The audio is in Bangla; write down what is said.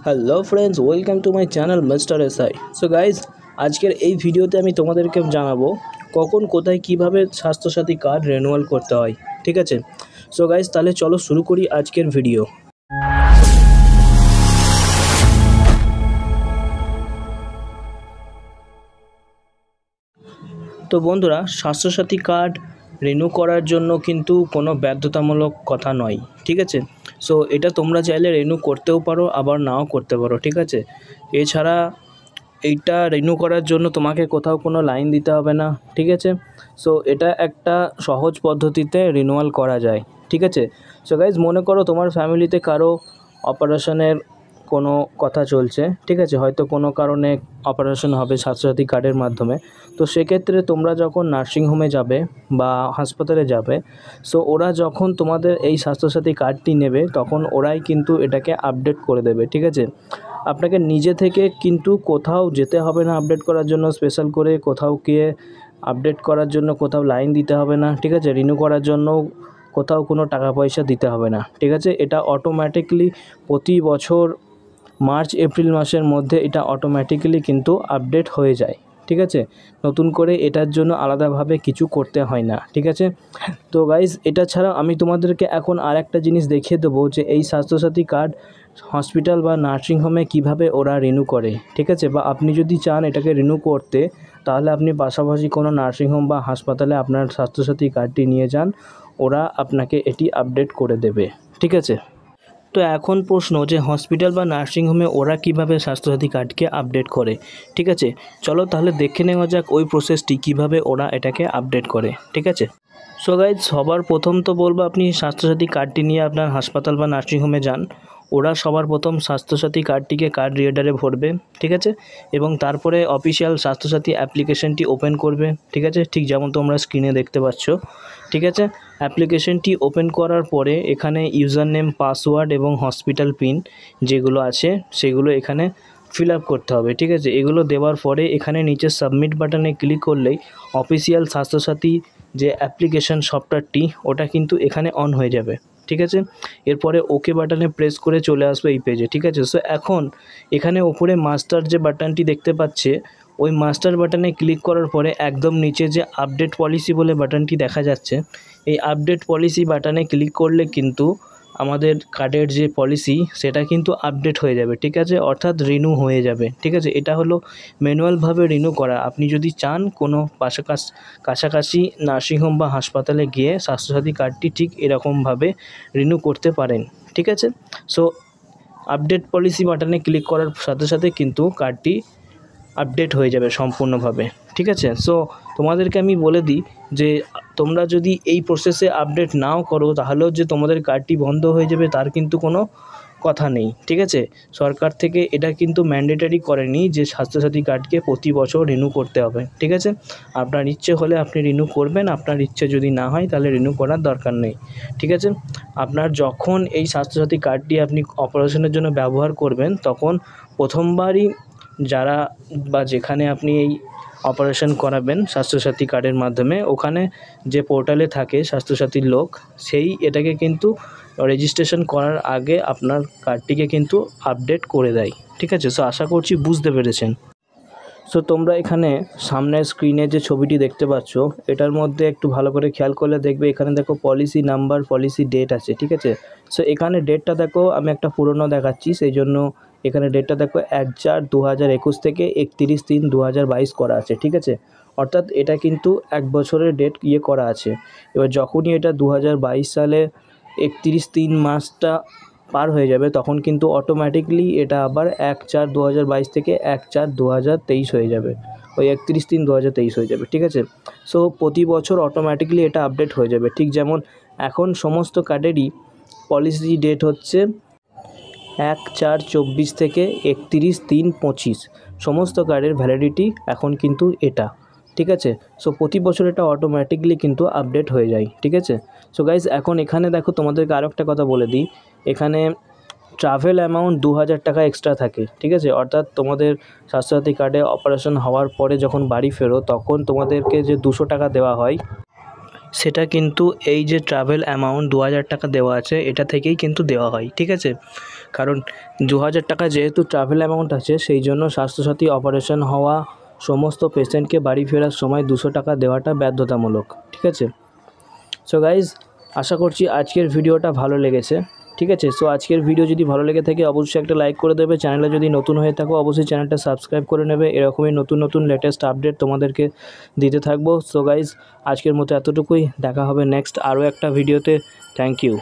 Hello friends, welcome to my channel mister SI. So guys, আজকের এই ভিডিওতে আমি তোমাদেরকে জানাবো কখন কোথায় কিভাবে স্বাস্থ্যসাথী কার্ড রিনিউয়াল করতে হয়। ঠিক আছে? সো গাইজ, তাহলে চলো শুরু করি আজকের ভিডিও। তো বন্ধুরা, স্বাস্থ্যসাথী কার্ড রিনিউ করার জন্য কিন্তু কোনো বাধ্যতামূলক কথা নয়। ঠিক আছে? সো এটা তোমরা চাইলে রিনিউ করতেও পারো, আবার নাও করতে পারো। ঠিক আছে? এছাড়া এইটা রিনিউ করার জন্য তোমাকে কোথাও কোনো লাইন দিতে হবে না। ঠিক আছে? সো এটা একটা সহজ পদ্ধতিতে রিনিউয়াল করা যায়। ঠিক আছে? সো গাইজ, মনে করো তোমার ফ্যামিলিতে কারো অপারেশনের কোনো কথা চলছে। ঠিক আছে? হয়তো কোনো কারণে অপারেশন হবে স্বাস্থ্যসাথী কার্ডের মাধ্যমে। তো সেক্ষেত্রে তোমরা যখন নার্সিংহোমে যাবে বা হাসপাতালে যাবে, সো ওরা যখন তোমাদের এই স্বাস্থ্যসাথী কার্ডটি নেবে তখন ওরাই কিন্তু এটাকে আপডেট করে দেবে। ঠিক আছে? আপনাকে নিজে থেকে কিন্তু কোথাও যেতে হবে না আপডেট করার জন্য, স্পেশাল করে কোথাও গিয়ে আপডেট করার জন্য কোথাও লাইন দিতে হবে না। ঠিক আছে? রিনিউ করার জন্য কোথাও কোনো টাকা পয়সা দিতে হবে না। ঠিক আছে? এটা অটোমেটিকলি প্রতি বছর মার্চ এপ্রিল মাসের মধ্যে এটা অটোমেটিক্যালি কিন্তু আপডেট হয়ে যায়। ঠিক আছে? নতুন করে এটার জন্য আলাদাভাবে কিছু করতে হয় না। ঠিক আছে? তো গাইজ, এটা ছাড়া আমি তোমাদেরকে এখন আরেকটা জিনিস দেখিয়ে দেবো যে এই স্বাস্থ্যসাথী কার্ড হসপিটাল বা নার্সিংহোমে কিভাবে ওরা রিনিউ করে। ঠিক আছে? বা আপনি যদি চান এটাকে রিনিউ করতে, তাহলে আপনি পাশাপাশি কোনো নার্সিংহোম বা হাসপাতালে আপনার স্বাস্থ্যসাথী কার্ডটি নিয়ে যান, ওরা আপনাকে এটি আপডেট করে দেবে। ঠিক আছে? তো এখন প্রশ্ন যে হসপিটাল বা নার্সিংহোমে ওরা কিভাবে স্বাস্থ্যসাথী কার্ডকে আপডেট করে। ঠিক আছে? চলো তাহলে দেখে নেওয়া যাক ওই প্রসেসটি কিভাবে ওরা এটাকে আপডেট করে। ঠিক আছে? সো গাইজ, সবার প্রথম তো বলবো আপনি স্বাস্থ্যসাথী কার্ডটি নিয়ে আপনার হাসপাতাল বা নার্সিংহোমে যান। ওরা সবার প্রথম স্বাস্থ্যসাথী কার্ডটিকে কার্ড রিডারে ভরবে। ঠিক আছে? এবং তারপরে অফিসিয়াল স্বাস্থ্যসাথী অ্যাপ্লিকেশনটি ওপেন করবে। ঠিক আছে? ঠিক যেমন তোমরা স্ক্রিনে দেখতে পাচ্ছ। ঠিক আছে? অ্যাপ্লিকেশনটি ওপেন করার পরে এখানে ইউজার নেম, পাসওয়ার্ড এবং হসপিটাল পিন যেগুলো আছে সেগুলো এখানে ফিল আপ করতে হবে। ঠিক আছে? এগুলো দেওয়ার পরে এখানে নিচে সাবমিট বাটনে ক্লিক করলেই অফিসিয়াল স্বাস্থ্যসাথী যে অ্যাপ্লিকেশন সফটওয়্যারটি ওটা কিন্তু এখানে অন হয়ে যাবে। ঠিক আছে? এরপরে ওকে বাটনে প্রেস করে চলে আসবে এই পেজে। ঠিক আছে? সো এখন এখানে উপরে মাস্টার যে বাটনটি দেখতে পাচ্ছে, ওই মাস্টার বাটনে ক্লিক করার পরে একদম নিচে যে আপডেট পলিসি বলে বাটনটি দেখা যাচ্ছে, এই আপডেট পলিসি বাটনে ক্লিক করলে কিন্তু আমাদের কার্ডের যে পলিসি সেটা কিন্তু আপডেট হয়ে যাবে। ঠিক আছে? অর্থাৎ রিনিউ হয়ে যাবে। ঠিক আছে? এটা হলো ম্যানুয়ালভাবে রিনিউ করা। আপনি যদি চান কোনো কাছাকাছি নার্সিংহোম বা হাসপাতালে গিয়ে স্বাস্থ্যসাথী কার্ডটি ঠিক এরকমভাবে রিনিউ করতে পারেন। ঠিক আছে? সো আপডেট পলিসি বাটনে ক্লিক করার সাথে সাথে কিন্তু কার্ডটি আপডেট হয়ে যাবে সম্পূর্ণভাবে। ঠিক আছে? সো তোমাদেরকে আমি বলে দিই যে তোমরা যদি এই প্রসেসে আপডেট নাও করো তাহলেও যে তোমাদের কার্ডটি বন্ধ হয়ে যাবে তার কিন্তু কোনো কথা নেই। ঠিক আছে? সরকার থেকে এটা কিন্তু ম্যান্ডেটরি করেনি যে স্বাস্থ্যসাথী কার্ডকে প্রতি বছর রিনিউ করতে হবে। ঠিক আছে? আপনার ইচ্ছে হলে আপনি রিনিউ করবেন, আপনার ইচ্ছে যদি না হয় তাহলে রিনিউ করার দরকার নেই। ঠিক আছে? আপনার যখন এই স্বাস্থ্যসাথী কার্ডটি আপনি অপারেশনের জন্য ব্যবহার করবেন তখন প্রথমবারই যারা বা যেখানে আপনি এই অপারেশন করাবেন স্বাস্থ্যসাথী কার্ডের মাধ্যমে, ওখানে যে পোর্টালে থাকে স্বাস্থ্যসাথীর লোক, সেই এটাকে কিন্তু রেজিস্ট্রেশন করার আগে আপনার কার্ডটিকে কিন্তু আপডেট করে দেয়। ঠিক আছে? সো আশা করছি বুঝতে পেরেছেন। সো তোমরা এখানে সামনের স্ক্রিনে যে ছবিটি দেখতে পাচ্ছ, এটার মধ্যে একটু ভালো করে খেয়াল করলে দেখবে এখানে দেখো পলিসি নাম্বার, পলিসি ডেট আছে। ঠিক আছে? সো এখানে ডেটটা দেখো, আমি একটা পুরনো দেখাচ্ছি সেই জন্য এখানে ডেটটা দেখো 1/4/2021 থেকে 31/3/2022 করা আছে। ঠিক আছে? অর্থাৎ এটা কিন্তু 1 বছরের ডেট করা আছে। এবার যখনই এটা 2022 সালে 31/3 মাসটা পার হয়ে যাবে তখন কিন্তু অটোমেটিকলি এটা আবার 1/4/2022 থেকে 1/4/2023 হয়ে যাবে, ওই 31/3/2023 হয়ে যাবে। ঠিক আছে? সো প্রতি বছর অটোমেটিকলি এটা আপডেট হয়ে যাবে। ঠিক যেমন এখন সমস্ত কার্ডেরই পলিসি ডেট হচ্ছে 1/4/24 থেকে 31/3/25, সমস্ত কার্ডের ভ্যালিডিটি এখন কিন্তু এটা। ঠিক আছে? সো প্রতি বছর এটা অটোমেটিকলি কিন্তু আপডেট হয়ে যায়। ঠিক আছে? সো গাইজ, এখন এখানে দেখো তোমাদেরকে আরও একটা কথা বলে দিই, এখানে ট্রাভেল অ্যামাউন্ট 2000 টাকা এক্সট্রা থাকে। ঠিক আছে? অর্থাৎ তোমাদের স্বাস্থ্যসাথী কার্ডে অপারেশন হওয়ার পরে যখন বাড়ি ফেরো তখন তোমাদেরকে যে 200 টাকা দেওয়া হয়, সেটা কিন্তু এই যে ট্রাভেল অ্যামাউন্ট 2000 টাকা দেওয়া আছে এটা থেকেই কিন্তু দেওয়া হয়। ঠিক আছে? কারণ 2000 টাকা যেহেতু ট্রাভেল অ্যামাউন্ট আছে, সেই জন্য স্বাস্থ্যসাথী অপারেশন হওয়া সমস্ত পেশেন্টকে বাড়ি ফেরার সময় 200 টাকা দেওয়াটা বাধ্যতামূলক, ঠিক আছে। সো গাইজ, আশা করছি আজকের ভিডিওটা ভালো লেগেছে, ঠিক আছে। সো আজকের ভিডিও যদি ভালো লেগে থাকে অবশ্যই একটা লাইক করে দেবে। চ্যানেলে যদি নতুন হয়ে থাকো অবশ্যই চ্যানেলটা সাবস্ক্রাইব করে নেবে। এরকমই নতুন নতুন লেটেস্ট আপডেট তোমাদেরকে দিতে থাকবো। সো গাইজ, আজকের মতো এতটুকুই। দেখা হবে নেক্সট আরও একটা ভিডিওতে। Thank you.